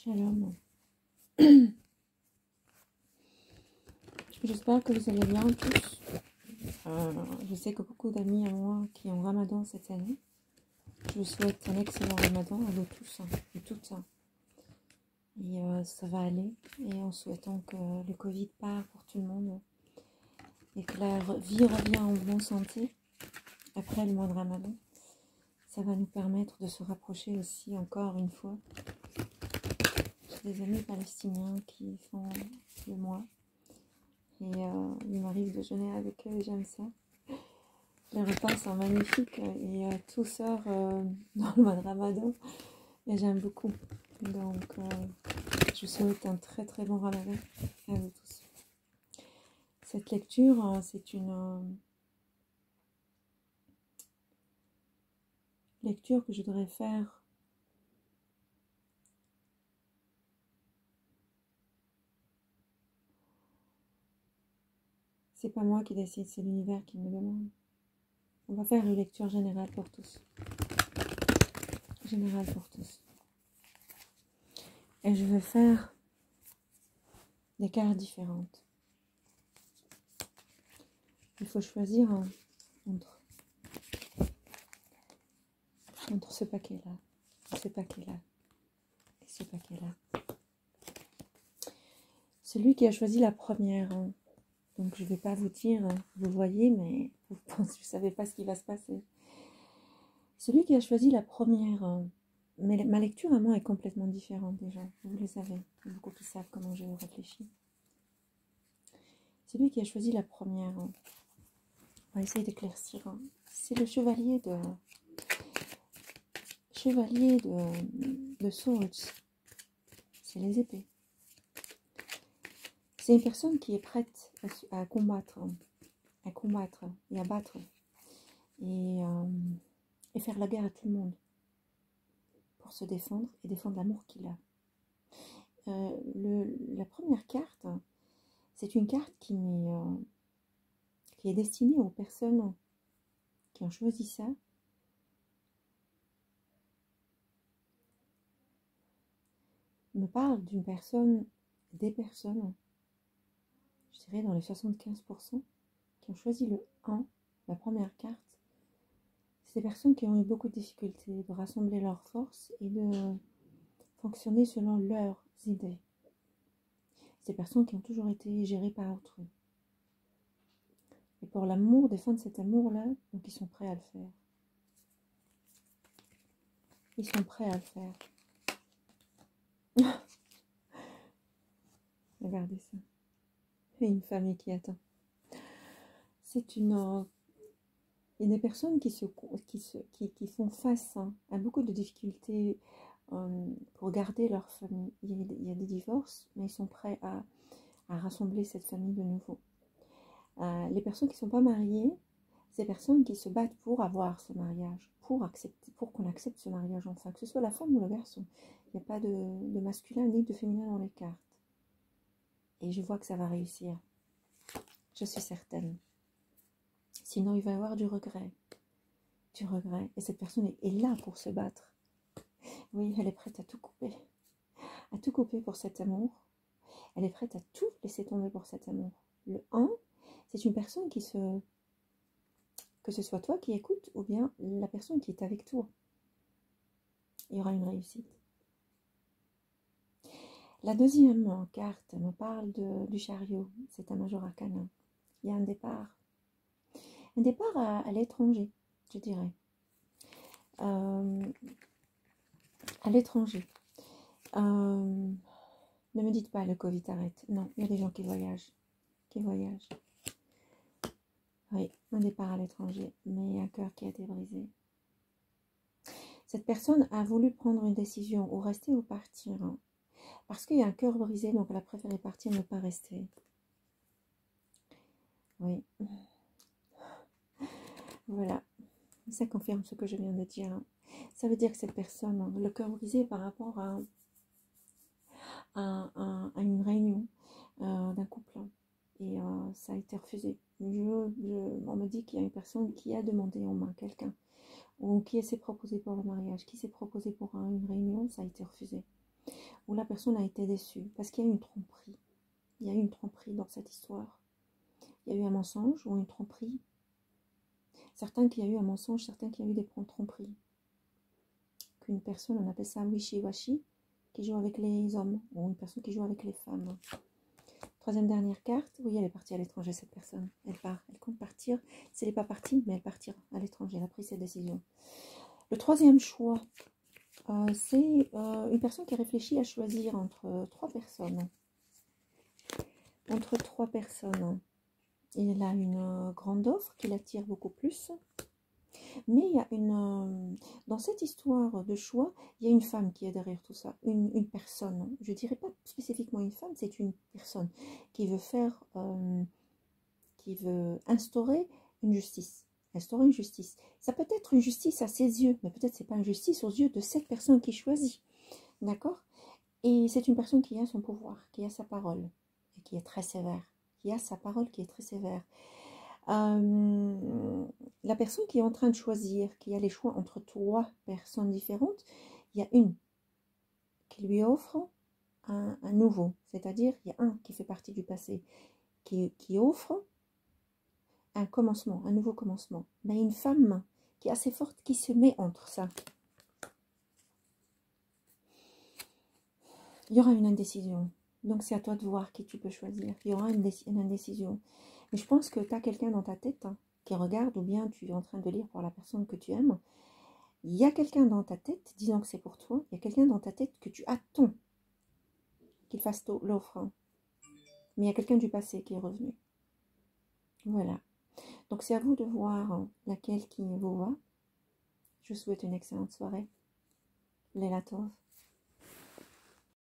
Shalom. J'espère que vous allez bien tous. Je sais que beaucoup d'amis à moi qui ont Ramadan cette année. Je vous souhaite un excellent Ramadan à vous tous et toutes. Et ça va aller. Et en souhaitant que le Covid part pour tout le monde et que la vie revient en bonne santé après le mois de Ramadan. Ça va nous permettre de se rapprocher aussi encore une fois. J'ai des amis palestiniens qui font le mois. Et il m'arrive de jeûner avec eux et j'aime ça. Les repas sont magnifiques et tout sort dans le mois de Ramadan et j'aime beaucoup. Donc je vous souhaite un très très bon Ramadan à vous tous. Cette lecture, c'est une lecture que je devrais faire c'est pas moi qui décide, c'est l'univers qui me demande. On va faire une lecture générale pour tous. Générale pour tous. Et je vais faire des cartes différentes. Il faut choisir entre ce paquet-là, ce paquet-là et ce paquet-là. Celui qui a choisi la première, donc je ne vais pas vous dire, vous voyez, mais vous ne savez pas ce qui va se passer. Celui qui a choisi la première, mais ma lecture à moi est complètement différente déjà, vous le savez, beaucoup qui savent comment je réfléchis. Celui qui a choisi la première, on va essayer d'éclaircir, c'est le chevalier de swords, c'est les épées. C'est une personne qui est prête à combattre et à battre et faire la guerre à tout le monde pour se défendre et défendre l'amour qu'il a. La première carte, c'est une carte qui est destinée aux personnes qui ont choisi ça. Me parle d'une personne, des personnes, je dirais dans les 75%, qui ont choisi le 1, la première carte. C'est des personnes qui ont eu beaucoup de difficultés de rassembler leurs forces et de fonctionner selon leurs idées. C'est des personnes qui ont toujours été gérées par autrui. Et pour l'amour, défendre cet amour-là, donc ils sont prêts à le faire. Ils sont prêts à le faire. Regardez ça. Et une famille qui attend. C'est il y a des personnes qui font face à beaucoup de difficultés pour garder leur famille. Il y a des divorces, mais ils sont prêts à rassembler cette famille de nouveau. Les personnes qui ne sont pas mariées, c'est des personnes qui se battent pour avoir ce mariage, pour qu'on accepte ce mariage enfin, que ce soit la femme ou le garçon. Il n'y a pas de masculin ni de féminin dans les cartes. Et je vois que ça va réussir. Je suis certaine. Sinon, il va y avoir du regret. Du regret. Et cette personne est là pour se battre. Oui, elle est prête à tout couper. À tout couper pour cet amour. Elle est prête à tout laisser tomber pour cet amour. Le 1, c'est une personne que ce soit toi qui écoutes ou bien la personne qui est avec toi. Il y aura une réussite. La deuxième carte me parle du chariot. C'est un major arcana. Il y a un départ. Un départ à l'étranger, je dirais. À l'étranger. Ne me dites pas le Covid arrête. Non, il y a des gens qui voyagent. Oui, un départ à l'étranger, mais un cœur qui a été brisé. Cette personne a voulu prendre une décision, ou rester ou partir. Parce qu'il y a un cœur brisé, donc elle a préféré partir, ne pas rester. Oui. Voilà. Ça confirme ce que je viens de dire. Ça veut dire que cette personne, le cœur brisé par rapport à une réunion d'un couple. Et ça a été refusé. On me dit qu'il y a une personne qui a demandé en main quelqu'un. Ou qui s'est proposé pour le mariage, qui s'est proposé pour une réunion, ça a été refusé. où la personne a été déçue parce qu'il y a eu une tromperie. Il y a eu une tromperie dans cette histoire. Il y a eu un mensonge ou une tromperie. Certains qui a eu un mensonge, certains qui a eu des tromperies. Qu'une personne, on appelle ça wishy-washy, qui joue avec les hommes, ou une personne qui joue avec les femmes. Troisième dernière carte, oui, elle est partie à l'étranger, cette personne. Elle part, elle compte partir. Si elle n'est pas partie, mais elle partira à l'étranger, elle a pris cette décision. Le troisième choix, c'est une personne qui réfléchit à choisir entre trois personnes. Entre trois personnes. Il a une grande offre qui l'attire beaucoup plus. Mais il y a dans cette histoire de choix, il y a une femme qui est derrière tout ça, une personne. Je ne dirais pas spécifiquement une femme, c'est une personne qui veut faire, qui veut instaurer une justice. Instaurer une justice. Ça peut être une justice à ses yeux, mais peut-être c'est pas une justice aux yeux de cette personne qui choisit. D'accord? Et c'est une personne qui a son pouvoir, qui a sa parole, et qui est très sévère. Qui a sa parole qui est très sévère. La personne qui est en train de choisir, qui a les choix entre trois personnes différentes, il y a une qui lui offre un nouveau, c'est-à-dire il y a un qui fait partie du passé, qui offre un commencement, un nouveau commencement. Mais une femme qui est assez forte qui se met entre ça. Il y aura une indécision. Donc c'est à toi de voir qui tu peux choisir. Il y aura une indécision. Mais je pense que tu as quelqu'un dans ta tête qui regarde, ou bien tu es en train de lire pour la personne que tu aimes. Il y a quelqu'un dans ta tête, disons que c'est pour toi, il y a quelqu'un dans ta tête que tu attends qu'il fasse l'offre. Mais il y a quelqu'un du passé qui est revenu. Voilà. Donc c'est à vous de voir laquelle qui vous va. Je vous souhaite une excellente soirée. Leila Tov.